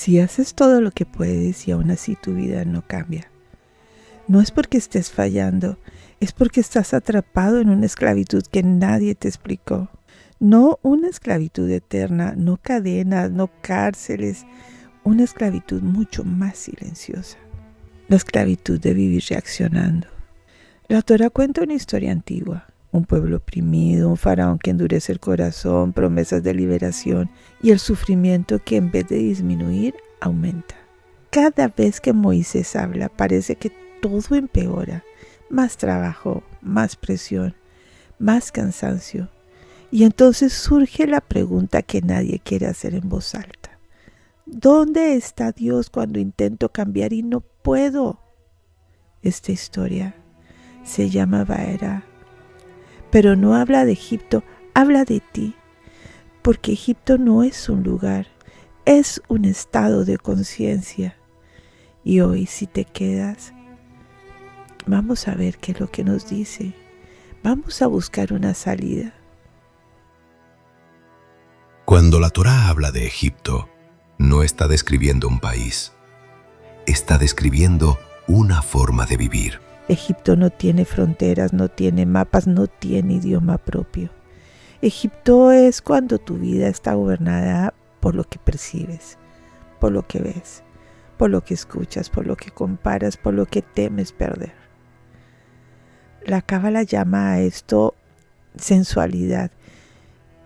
Si haces todo lo que puedes y aún así tu vida no cambia, no es porque estés fallando, es porque estás atrapado en una esclavitud que nadie te explicó. No una esclavitud eterna, no cadenas, no cárceles, una esclavitud mucho más silenciosa. La esclavitud de vivir reaccionando. La Torá cuenta una historia antigua. Un pueblo oprimido, un faraón que endurece el corazón, promesas de liberación y el sufrimiento que en vez de disminuir, aumenta. Cada vez que Moisés habla parece que todo empeora. Más trabajo, más presión, más cansancio. Y entonces surge la pregunta que nadie quiere hacer en voz alta. ¿Dónde está Dios cuando intento cambiar y no puedo? Esta historia se llama Vaera. Pero no habla de Egipto, habla de ti, porque Egipto no es un lugar, es un estado de conciencia. Y hoy, si te quedas, vamos a ver qué es lo que nos dice. Vamos a buscar una salida. Cuando la Torá habla de Egipto, no está describiendo un país, está describiendo una forma de vivir. Egipto no tiene fronteras, no tiene mapas, no tiene idioma propio. Egipto es cuando tu vida está gobernada por lo que percibes, por lo que ves, por lo que escuchas, por lo que comparas, por lo que temes perder. La Cábala llama a esto sensualidad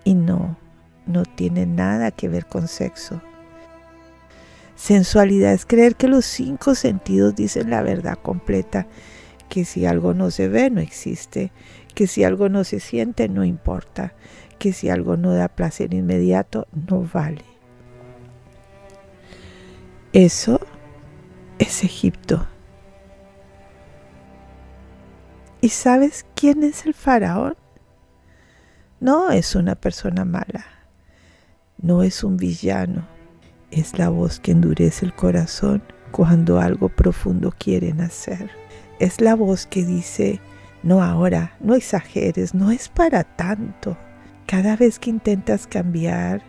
y no tiene nada que ver con sexo. Sensualidad es creer que los 5 sentidos dicen la verdad completa, que si algo no se ve, no existe, que si algo no se siente, no importa, que si algo no da placer inmediato, no vale. Eso es Egipto. ¿Y sabes quién es el faraón? No es una persona mala, no es un villano, es la voz que endurece el corazón cuando algo profundo quiere nacer. Es la voz que dice, no ahora, no exageres, no es para tanto. Cada vez que intentas cambiar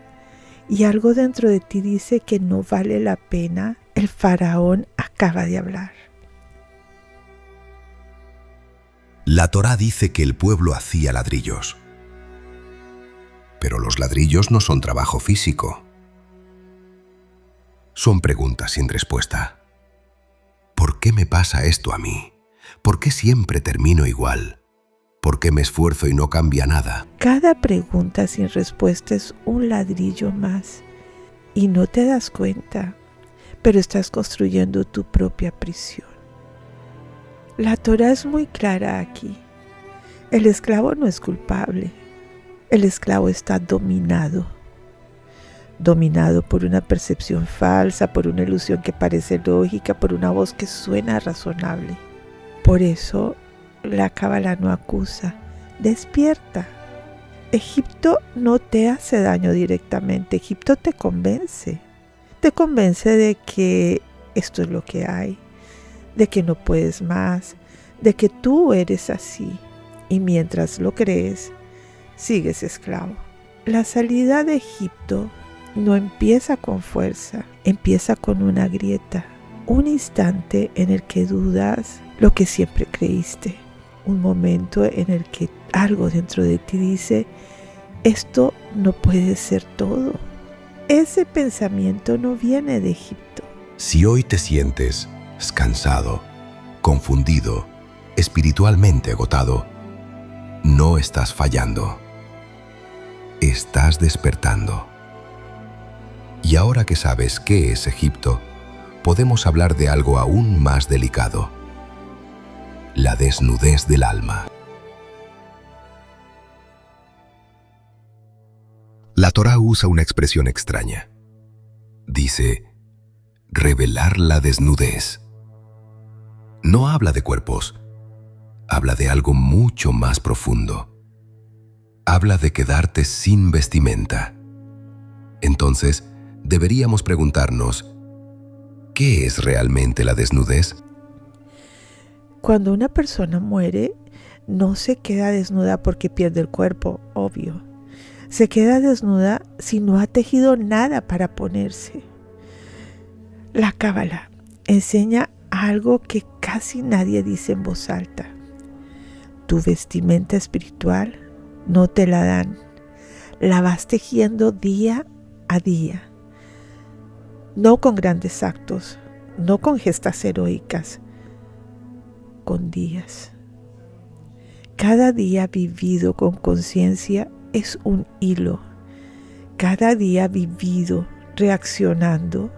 y algo dentro de ti dice que no vale la pena, el faraón acaba de hablar. La Torá dice que el pueblo hacía ladrillos. Pero los ladrillos no son trabajo físico. Son preguntas sin respuesta. ¿Por qué me pasa esto a mí? ¿Por qué siempre termino igual? ¿Por qué me esfuerzo y no cambia nada? Cada pregunta sin respuesta es un ladrillo más y no te das cuenta, pero estás construyendo tu propia prisión. La Torá es muy clara aquí. El esclavo no es culpable. El esclavo está dominado por una percepción falsa, por una ilusión que parece lógica, por una voz que suena razonable. Por eso la Cábala no acusa, despierta. Egipto no te hace daño directamente, Egipto te convence de que esto es lo que hay, de que no puedes más, de que tú eres así, y mientras lo crees, sigues esclavo. La salida de Egipto no empieza con fuerza, empieza con una grieta, un instante en el que dudas lo que siempre creíste, un momento en el que algo dentro de ti dice, esto no puede ser todo. Ese pensamiento no viene de Egipto. Si hoy te sientes cansado, confundido, espiritualmente agotado, no estás fallando. Estás despertando. Y ahora que sabes qué es Egipto, podemos hablar de algo aún más delicado: la desnudez del alma. La Torá usa una expresión extraña. Dice, revelar la desnudez. No habla de cuerpos, habla de algo mucho más profundo. Habla de quedarte sin vestimenta. Entonces, deberíamos preguntarnos, ¿qué es realmente la desnudez? Cuando una persona muere, no se queda desnuda porque pierde el cuerpo, obvio. Se queda desnuda si no ha tejido nada para ponerse. La Cábala enseña algo que casi nadie dice en voz alta. Tu vestimenta espiritual no te la dan, la vas tejiendo día a día. No con grandes actos, no con gestas heroicas, con días. Cada día vivido con conciencia es un hilo. Cada día vivido reaccionando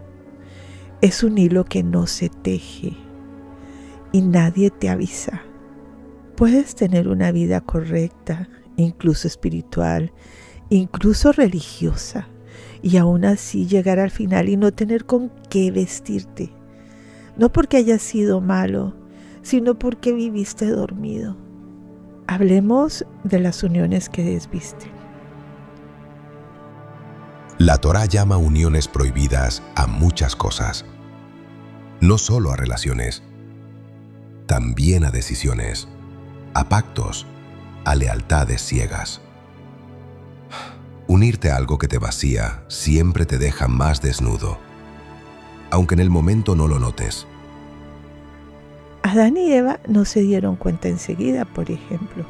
es un hilo que no se teje y nadie te avisa. Puedes tener una vida correcta, incluso espiritual, incluso religiosa, y aún así llegar al final y no tener con qué vestirte. No porque hayas sido malo, sino porque viviste dormido. Hablemos de las uniones que desvisten. La Torá llama uniones prohibidas a muchas cosas, no solo a relaciones, también a decisiones, a pactos, a lealtades ciegas. Unirte a algo que te vacía siempre te deja más desnudo, aunque en el momento no lo notes. Adán y Eva no se dieron cuenta enseguida, por ejemplo.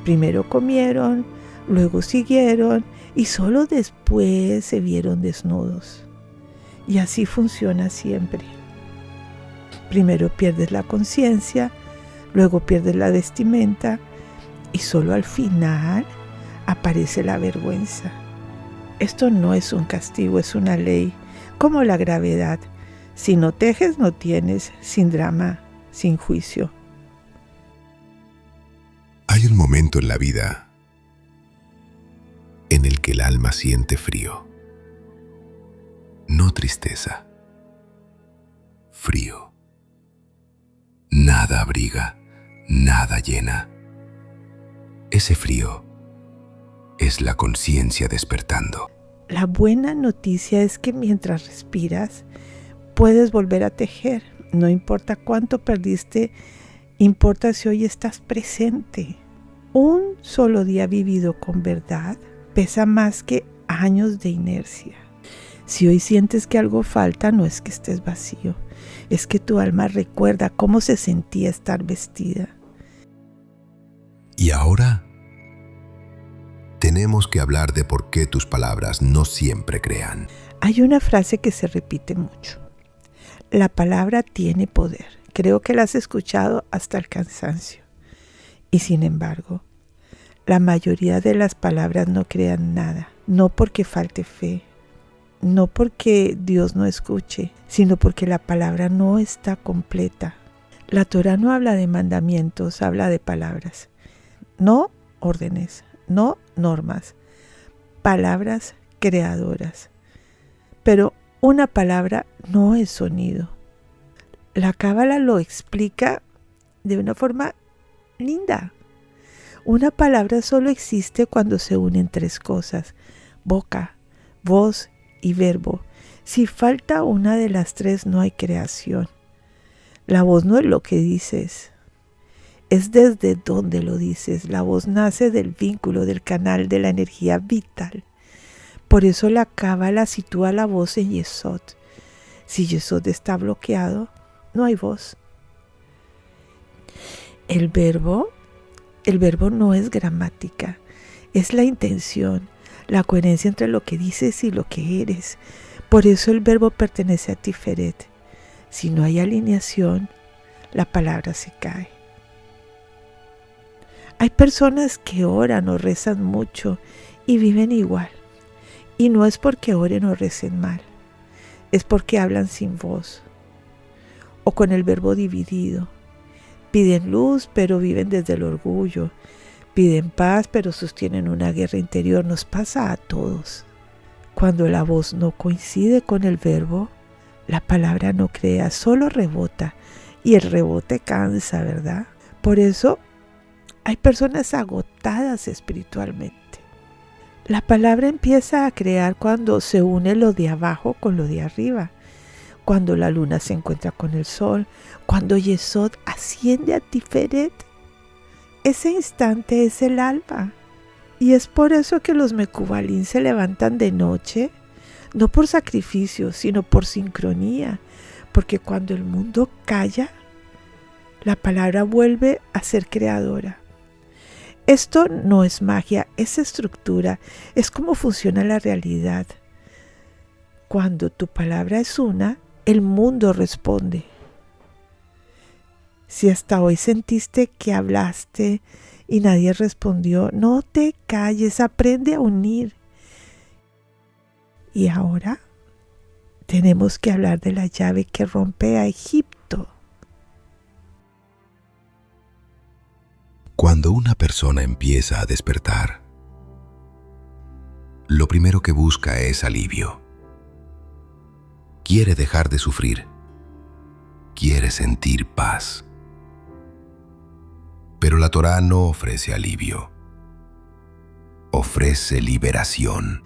Primero comieron, luego siguieron y solo después se vieron desnudos. Y así funciona siempre. Primero pierdes la conciencia, luego pierdes la vestimenta y solo al final aparece la vergüenza. Esto no es un castigo, es una ley, como la gravedad. Si no tejes, no tienes, sin drama, sin juicio. Hay un momento en la vida en el que el alma siente frío. No tristeza, frío. Nada abriga, nada llena. Ese frío es la conciencia despertando. La buena noticia es que mientras respiras, puedes volver a tejer. No importa cuánto perdiste, importa si hoy estás presente. Un solo día vivido con verdad pesa más que años de inercia. Si hoy sientes que algo falta, no es que estés vacío, es que tu alma recuerda cómo se sentía estar vestida. Y ahora tenemos que hablar de por qué tus palabras no siempre crean. Hay una frase que se repite mucho. La palabra tiene poder. Creo que la has escuchado hasta el cansancio. Y sin embargo, la mayoría de las palabras no crean nada. No porque falte fe, no porque Dios no escuche, sino porque la palabra no está completa. La Torá no habla de mandamientos, habla de palabras. No órdenes, no normas, palabras creadoras. Pero una palabra no es sonido. La Cábala lo explica de una forma linda. Una palabra solo existe cuando se unen tres cosas: boca, voz y verbo. Si falta una de las tres, no hay creación. La voz no es lo que dices, es desde donde lo dices. La voz nace del vínculo, del canal, de la energía vital. Por eso la Cábala sitúa la voz en Yesod. Si Yesod está bloqueado, no hay voz. El verbo no es gramática, es la intención, la coherencia entre lo que dices y lo que eres. Por eso el verbo pertenece a Tiferet. Si no hay alineación, la palabra se cae. Hay personas que oran o rezan mucho y viven igual. Y no es porque oren o recen mal, es porque hablan sin voz o con el verbo dividido. Piden luz, pero viven desde el orgullo. Piden paz, pero sostienen una guerra interior. Nos pasa a todos. Cuando la voz no coincide con el verbo, la palabra no crea, solo rebota. Y el rebote cansa, ¿verdad? Por eso hay personas agotadas espiritualmente. La palabra empieza a crear cuando se une lo de abajo con lo de arriba. Cuando la luna se encuentra con el sol, cuando Yesod asciende a Tiferet, ese instante es el alba. Y es por eso que los Mekubalín se levantan de noche, no por sacrificio, sino por sincronía, porque cuando el mundo calla, la palabra vuelve a ser creadora. Esto no es magia, es estructura, es cómo funciona la realidad. Cuando tu palabra es una, el mundo responde. Si hasta hoy sentiste que hablaste y nadie respondió, no te calles, aprende a unir. Y ahora tenemos que hablar de la llave que rompe a Egipto. Cuando una persona empieza a despertar, lo primero que busca es alivio. Quiere dejar de sufrir. Quiere sentir paz. Pero la Torá no ofrece alivio. Ofrece liberación.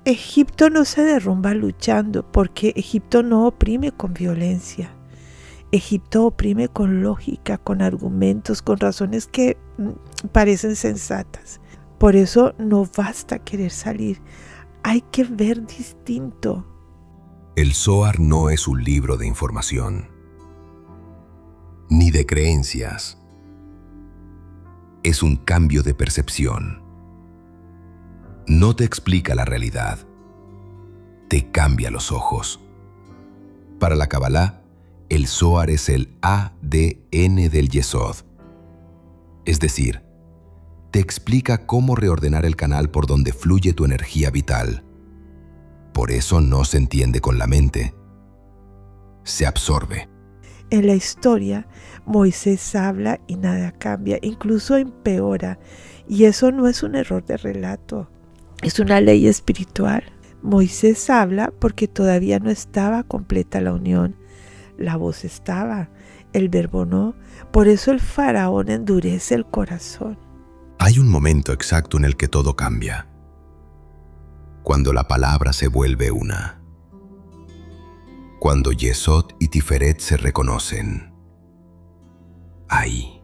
Egipto no se derrumba luchando, porque Egipto no oprime con violencia. Egipto oprime con lógica, con argumentos, con razones que parecen sensatas. Por eso no basta querer salir, hay que ver distinto. El Zohar no es un libro de información, ni de creencias. Es un cambio de percepción. No te explica la realidad, te cambia los ojos. Para la Kabbalah, el Zohar es el ADN del Yesod. Es decir, te explica cómo reordenar el canal por donde fluye tu energía vital. Por eso no se entiende con la mente, se absorbe. En la historia, Moisés habla y nada cambia, incluso empeora. Y eso no es un error de relato, es una ley espiritual. Moisés habla porque todavía no estaba completa la unión. La voz estaba, el verbo no. Por eso el faraón endurece el corazón. Hay un momento exacto en el que todo cambia. Cuando la palabra se vuelve una. Cuando Yesod y Tiferet se reconocen. Ahí,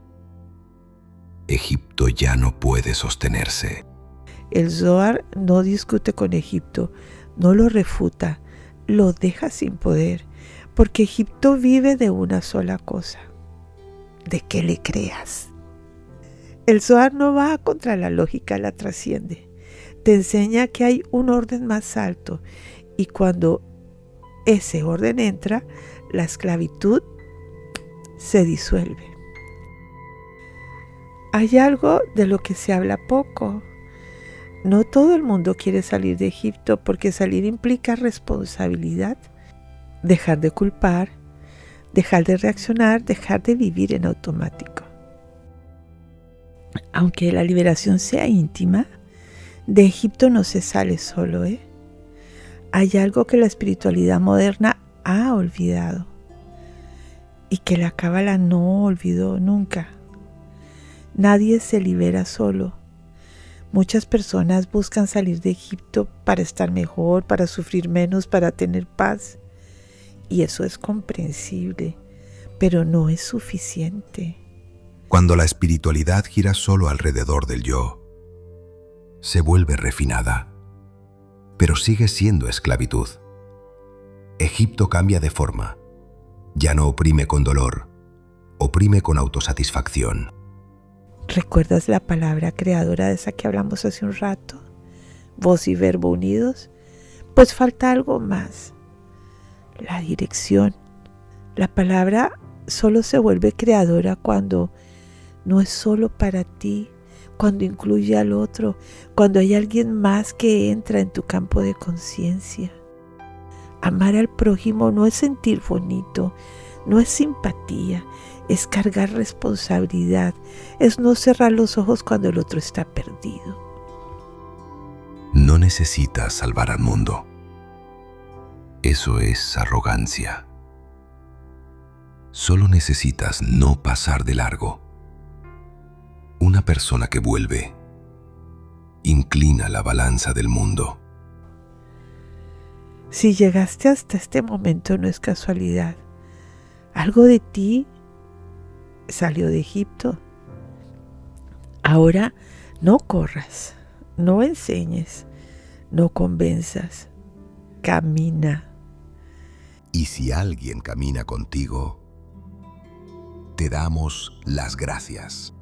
Egipto ya no puede sostenerse. El Zohar no discute con Egipto, no lo refuta, lo deja sin poder, porque Egipto vive de una sola cosa, de que le creas. El Zohar no va contra la lógica, la trasciende. Te enseña que hay un orden más alto y cuando ese orden entra, la esclavitud se disuelve. Hay algo de lo que se habla poco. No todo el mundo quiere salir de Egipto porque salir implica responsabilidad, dejar de culpar, dejar de reaccionar, dejar de vivir en automático. Aunque la liberación sea íntima, de Egipto no se sale solo, Hay algo que la espiritualidad moderna ha olvidado y que la Cábala no olvidó nunca. Nadie se libera solo. Muchas personas buscan salir de Egipto para estar mejor, para sufrir menos, para tener paz. Y eso es comprensible, pero no es suficiente. Cuando la espiritualidad gira solo alrededor del yo, se vuelve refinada, pero sigue siendo esclavitud. Egipto cambia de forma. Ya no oprime con dolor, oprime con autosatisfacción. ¿Recuerdas la palabra creadora de esa que hablamos hace un rato? Voz y verbo unidos. Pues falta algo más. La dirección. La palabra solo se vuelve creadora cuando no es solo para ti, cuando incluye al otro, cuando hay alguien más que entra en tu campo de conciencia. Amar al prójimo no es sentir bonito, no es simpatía, es cargar responsabilidad, es no cerrar los ojos cuando el otro está perdido. No necesitas salvar al mundo. Eso es arrogancia. Solo necesitas no pasar de largo. Una persona que vuelve inclina la balanza del mundo. Si llegaste hasta este momento no es casualidad. Algo de ti salió de Egipto. Ahora no corras, no enseñes, No convenzas, camina. Y si alguien camina contigo, te damos las gracias.